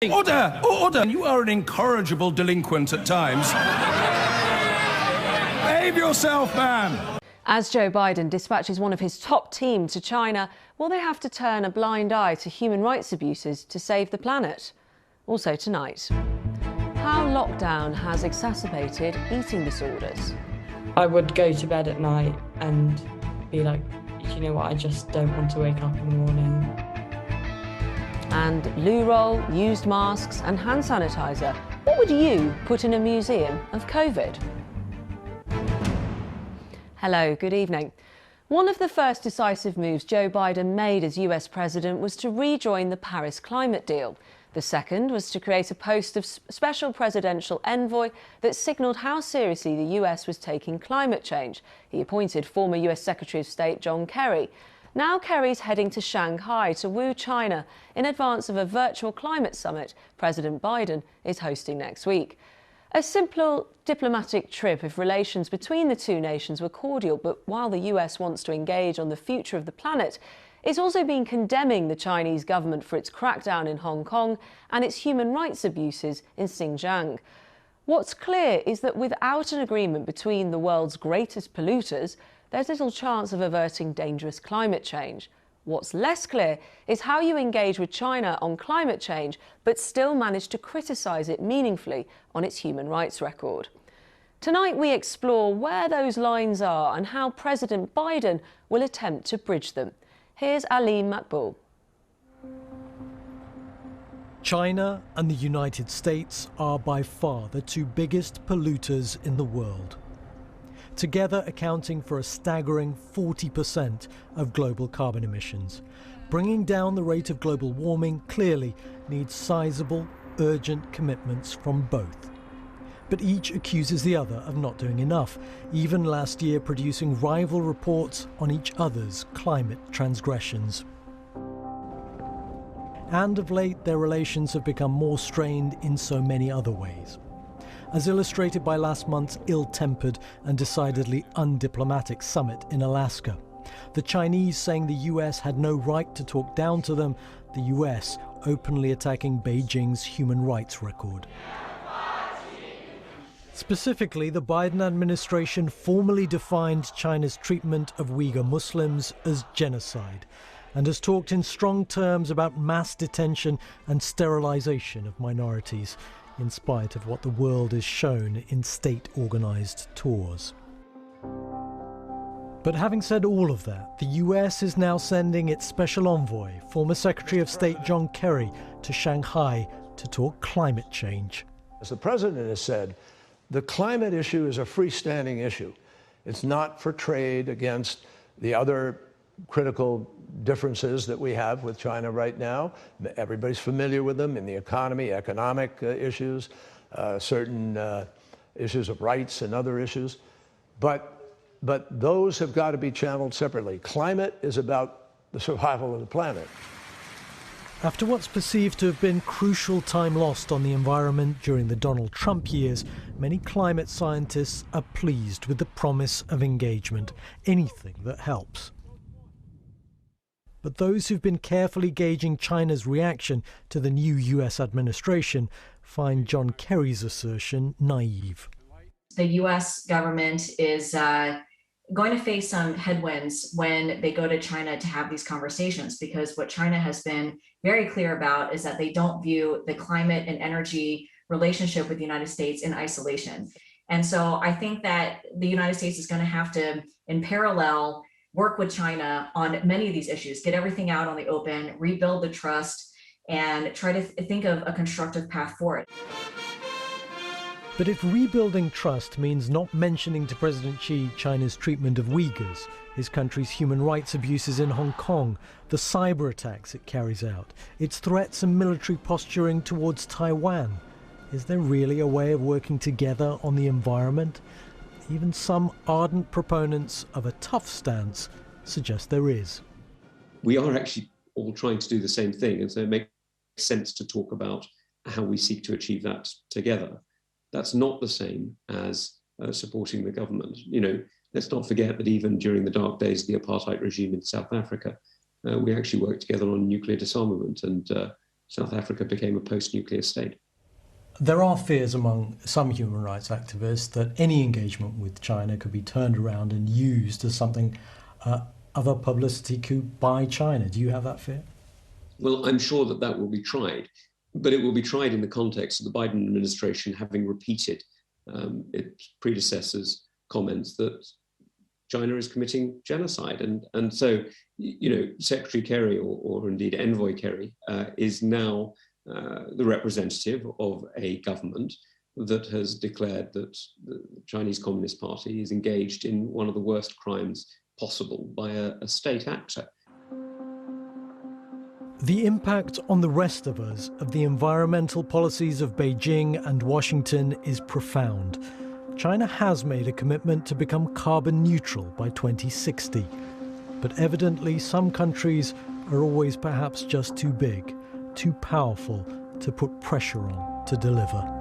Order! Order! You are an incorrigible delinquent at times. Behave yourself, man! As Joe Biden dispatches one of his top team to China, will they have to turn a blind eye to human rights abuses to save the planet? Also tonight, how lockdown has exacerbated eating disorders. I would go to bed at night and be like, you know what, I just don't want to wake up in the morning. And loo roll, used masks and hand sanitizer. What would you put in a museum of COVID? Hello, good evening. One of the first decisive moves Joe Biden made as US president was to rejoin the Paris climate deal. The second was to create a post of special presidential envoy that signalled how seriously the US was taking climate change. He appointed former US Secretary of State John Kerry. Now Kerry's heading to Shanghai to woo China in advance of a virtual climate summit President Biden is hosting next week. A simple diplomatic trip if relations between the two nations were cordial, but while the US wants to engage on the future of the planet, it's also been condemning the Chinese government for its crackdown in Hong Kong and its human rights abuses in Xinjiang. What's clear is that without an agreement between the world's greatest polluters, there's little chance of averting dangerous climate change. What's less clear is how you engage with China on climate change, but still manage to criticise it meaningfully on its human rights record. Tonight we explore where those lines are and how President Biden will attempt to bridge them. Here's Aleem Makbul. China and the United States are by far the two biggest polluters in the world, together accounting for a staggering 40% of global carbon emissions. Bringing down the rate of global warming clearly needs sizable, urgent commitments from both. But each accuses the other of not doing enough, even last year producing rival reports on each other's climate transgressions. And of late, their relations have become more strained in so many other ways, as illustrated by last month's ill-tempered and decidedly undiplomatic summit in Alaska. The Chinese saying the US had no right to talk down to them, the US openly attacking Beijing's human rights record. Specifically, the Biden administration formally defined China's treatment of Uyghur Muslims as genocide and has talked in strong terms about mass detention and sterilization of minorities, in spite of what the world is shown in state-organized tours. But having said all of that, the US is now sending its special envoy, former Secretary of State John Kerry, to Shanghai to talk climate change. As the president has said, the climate issue is a freestanding issue. It's not for trade against the other critical differences that we have with China right now. Everybody's familiar with them in the economy, economic issues, certain issues of rights and other issues. But those have got to be channeled separately. Climate is about the survival of the planet. After what's perceived to have been crucial time lost on the environment during the Donald Trump years, many climate scientists are pleased with the promise of engagement, anything that helps. But those who've been carefully gauging China's reaction to the new US administration find John Kerry's assertion naive. The US government is going to face some headwinds when they go to China to have these conversations, because what China has been very clear about is that they don't view the climate and energy relationship with the United States in isolation. And so I think that the United States is going to have to, in parallel, work with China on many of these issues, get everything out on the open, rebuild the trust, and try to think of a constructive path forward. But if rebuilding trust means not mentioning to President Xi China's treatment of Uyghurs, his country's human rights abuses in Hong Kong, the cyber attacks it carries out, its threats and military posturing towards Taiwan, is there really a way of working together on the environment? Even some ardent proponents of a tough stance suggest there is. We are actually all trying to do the same thing, and so it makes sense to talk about how we seek to achieve that together. That's not the same as supporting the government. You know, let's not forget that even during the dark days of the apartheid regime in South Africa, we actually worked together on nuclear disarmament, and South Africa became a post-nuclear state. There are fears among some human rights activists that any engagement with China could be turned around and used as something of a publicity coup by China. Do you have that fear? Well, I'm sure that that will be tried, but it will be tried in the context of the Biden administration having repeated its predecessors' comments that China is committing genocide. And so, you know, Secretary Kerry or indeed Envoy Kerry is now the representative of a government that has declared that the Chinese Communist Party is engaged in one of the worst crimes possible by a state actor. The impact on the rest of us of the environmental policies of Beijing and Washington is profound. China has made a commitment to become carbon neutral by 2060. But evidently, some countries are always perhaps just too big, too powerful to put pressure on to deliver.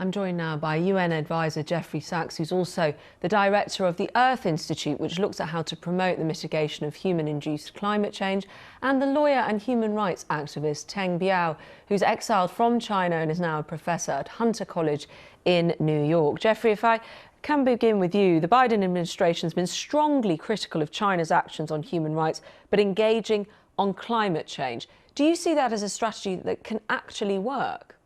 I'm joined now by UN advisor Jeffrey Sachs, who's also the director of the Earth Institute, which looks at how to promote the mitigation of human-induced climate change, and the lawyer and human rights activist Teng Biao, who's exiled from China and is now a professor at Hunter College in New York. Jeffrey, if I can begin with you, the Biden administration has been strongly critical of China's actions on human rights, but engaging on climate change. Do you see that as a strategy that can actually work?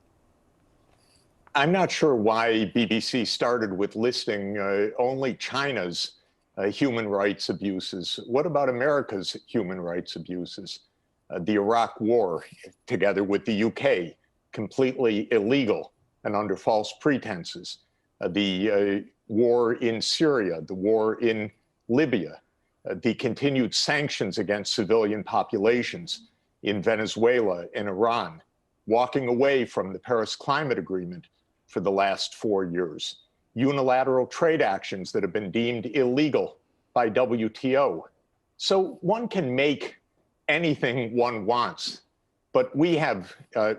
I'm not sure why BBC started with listing only China's human rights abuses. What about America's human rights abuses? The Iraq War, together with the UK, completely illegal and under false pretenses. The war in Syria, the war in Libya, the continued sanctions against civilian populations in Venezuela and Iran, walking away from the Paris Climate Agreement for the last 4 years, unilateral trade actions that have been deemed illegal by WTO. So one can make anything one wants, but we have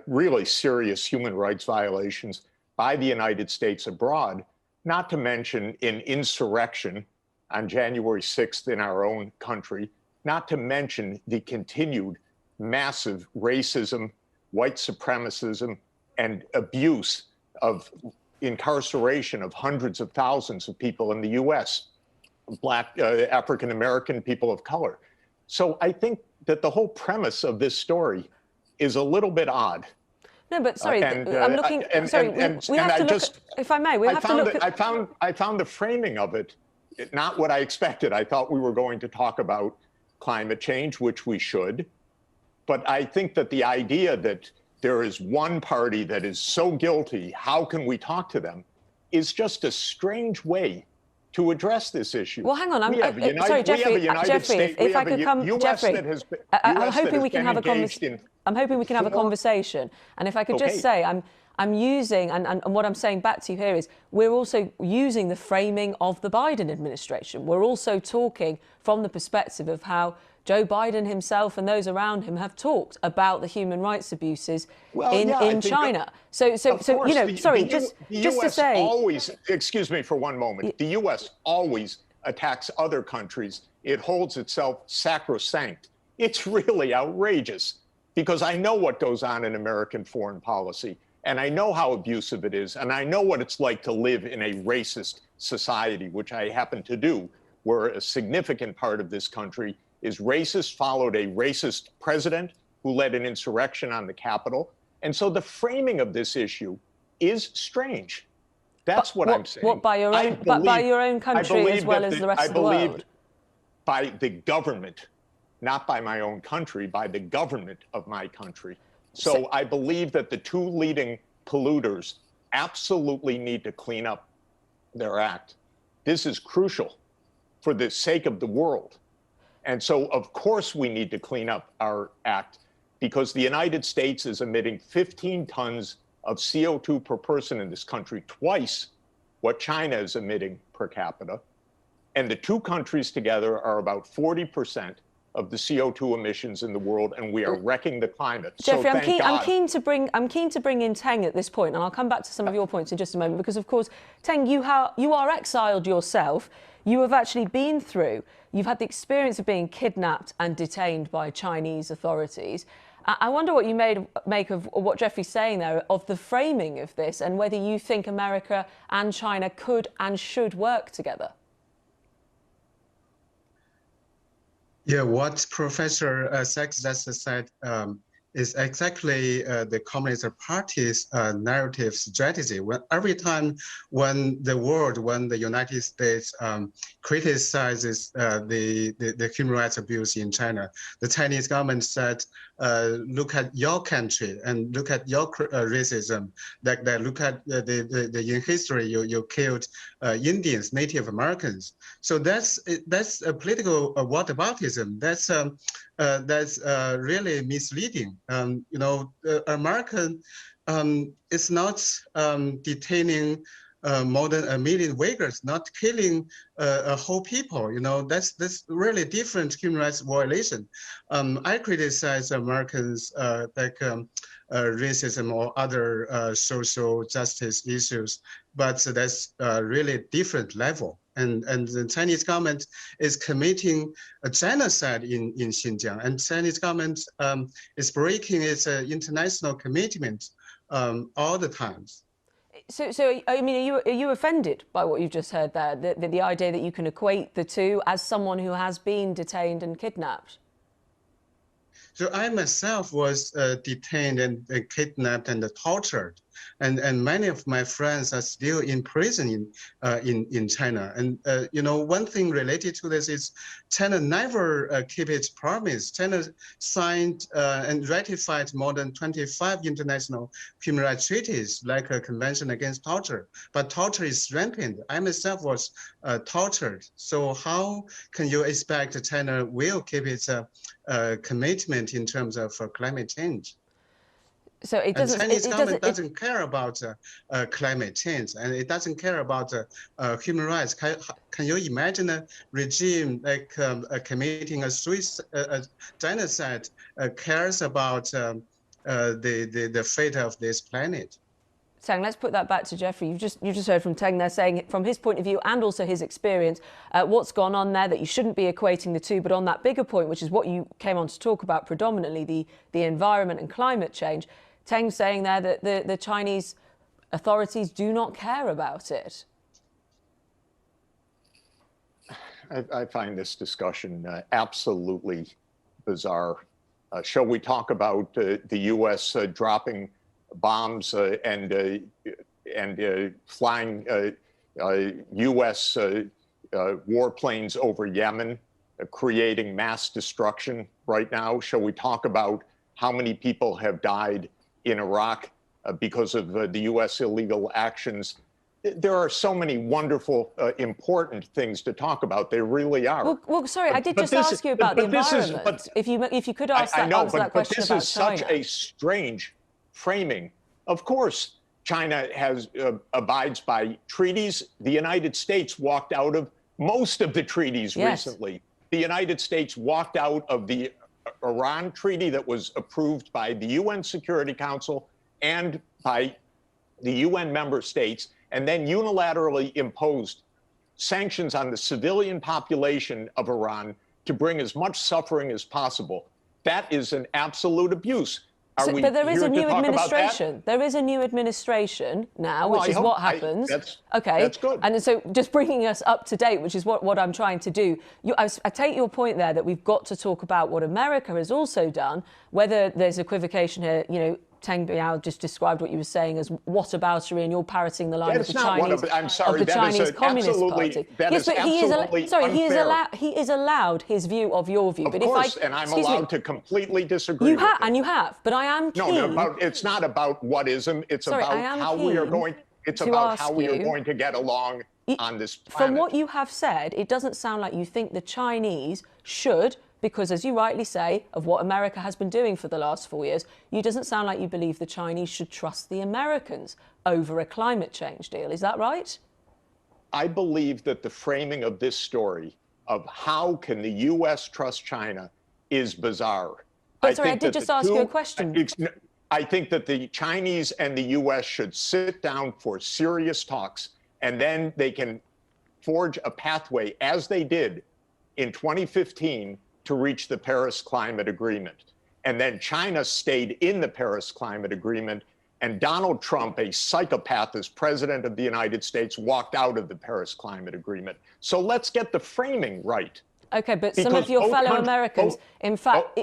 really serious human rights violations by the United States abroad, not to mention an insurrection on January 6th in our own country, not to mention the continued massive racism, white supremacism, and abuse of incarceration of hundreds of thousands of people in the US, Black, African-American people of color. So I think that the whole premise of this story is a little bit odd. No, but sorry, I'm looking. We have to look. If I may, we have to look. I found the framing of it not what I expected. I thought we were going to talk about climate change, which we should. But I think that the idea that there is one party that is so guilty, how can we talk to them, is just a strange way to address this issue. Well, hang on. Sorry, Jeffrey. If I could come, Jeffrey. I'm hoping we can have a conversation. I'm hoping we can have a conversation. And if I could just say, I'm using, and what I'm saying back to you here is, we're also using the framing of the Biden administration. We're also talking from the perspective of how Joe Biden himself and those around him have talked about the human rights abuses in China. So you know, sorry, just to say, always, excuse me for one moment, the U.S. always attacks other countries. It holds itself sacrosanct. It's really outrageous, because I know what goes on in American foreign policy, and I know how abusive it is, and I know what it's like to live in a racist society, which I happen to do, where a significant part of this country is racist, followed a racist president who led an insurrection on the Capitol. And so the framing of this issue is strange. That's what I'm saying. What, by your own country as well as the rest of the world? I believe by the government, not by my own country, by the government of my country. So I believe that the two leading polluters absolutely need to clean up their act. This is crucial for the sake of the world. And so, of course, we need to clean up our act, because the United States is emitting 15 tons of CO2 per person in this country, twice what China is emitting per capita. And the two countries together are about 40% of the CO2 emissions in the world, and we are wrecking the climate. Jeffrey, so I'm keen to bring in Teng at this point, and I'll come back to some of your points in just a moment, because of course, Teng, you are exiled yourself. You have actually been through. You've had the experience of being kidnapped and detained by Chinese authorities. I wonder what you make of what Jeffrey's saying there, of the framing of this, and whether you think America and China could and should work together. Yeah, what Professor Sachs just said is exactly the Communist Party's narrative strategy. Every time when the United States criticizes the human rights abuse in China, the Chinese government said, look at your country and look at your racism. Look at in history you killed Indians, Native Americans. So that's a political whataboutism. That's really misleading. America is not detaining more than 1 million Uyghurs, not killing a whole people. That's really different human rights violation. I criticize Americans racism or other social justice issues, but that's really different level. And the Chinese government is committing a genocide in Xinjiang, and Chinese government is breaking its international commitment all the time. So I mean, are you offended by what you've just heard there? The idea that you can equate the two as someone who has been detained and kidnapped? So I myself was detained and kidnapped and tortured, and many of my friends are still in prison in China. And one thing related to this is China never keep its promise. China signed and ratified more than 25 international human rights treaties, like a Convention Against Torture. But torture is rampant. I myself was tortured. So how can you expect China will keep its commitment in terms of climate change? So it doesn't. And Chinese government doesn't care about climate change, and it doesn't care about human rights. Can you imagine a regime like committing a genocide cares about the fate of this planet? Teng, let's put that back to Jeffrey. You just heard from Teng there saying, from his point of view and also his experience, what's gone on there, that you shouldn't be equating the two. But on that bigger point, which is what you came on to talk about predominantly, the environment and climate change, Teng saying there that the Chinese authorities do not care about it. I find this discussion absolutely bizarre. Shall we talk about the U.S. Dropping bombs and flying U.S. warplanes over Yemen, creating mass destruction right now? Shall we talk about how many people have died in Iraq because of the U.S. illegal actions? There are so many wonderful, important things to talk about. There really are. Well, sorry, I did just ask you about the environment. If you could answer that question about China. But this is such a strange framing. Of course, China abides by treaties. The United States walked out of most of the treaties recently. The United States walked out of the Iran treaty that was approved by the UN Security Council and by the UN member states, and then unilaterally imposed sanctions on the civilian population of Iran to bring as much suffering as possible. That is an absolute abuse. But there is a new administration. There is a new administration now, which is what happens. That's good. And so just bringing us up to date, which is what I'm trying to do. I take your point there that we've got to talk about what America has also done, whether there's equivocation here, Teng Biao just described what you were saying as whataboutery, and you're parroting the line of the Chinese Communist Party. Yes, but he is allowed his view of your view. Of course, and I'm allowed to completely disagree with it. And you have, but I am keen. No, it's not about whatism. It's about how we are going. It's about how we are going to get along on this planet. From what you have said, it doesn't sound like you think the Chinese should, because, as you rightly say, of what America has been doing for the last 4 years, it doesn't sound like you believe the Chinese should trust the Americans over a climate change deal. Is that right? I believe that the framing of this story of how can the U.S. trust China is bizarre. But sorry, I did just ask you a question. I think that the Chinese and the US should sit down for serious talks, and then they can forge a pathway, as they did in 2015, to reach the Paris Climate Agreement. And then China stayed in the Paris Climate Agreement, and Donald Trump, a psychopath as president of the United States, walked out of the Paris Climate Agreement. So let's get the framing right. Okay, but some of your fellow Americans, in fact,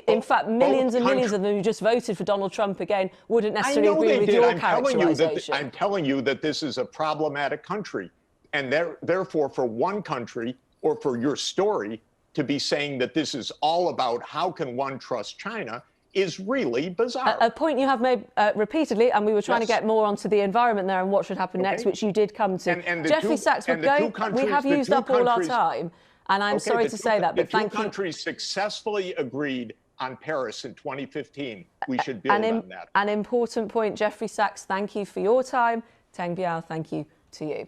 millions and millions of them who just voted for Donald Trump again, wouldn't necessarily agree with your characterization. I'm telling you that this is a problematic country. And therefore, for one country, or for your story, to be saying that this is all about how can one trust China is really bizarre. A point you have made repeatedly, and we were trying to get more onto the environment there and what should happen next, which you did come to. Jeffrey Sachs, we have used up all our time, and I'm sorry to say that, but thank you. The two countries successfully agreed on Paris in 2015. We should build on that. An important point, Jeffrey Sachs, thank you for your time. Teng Biao, thank you to you.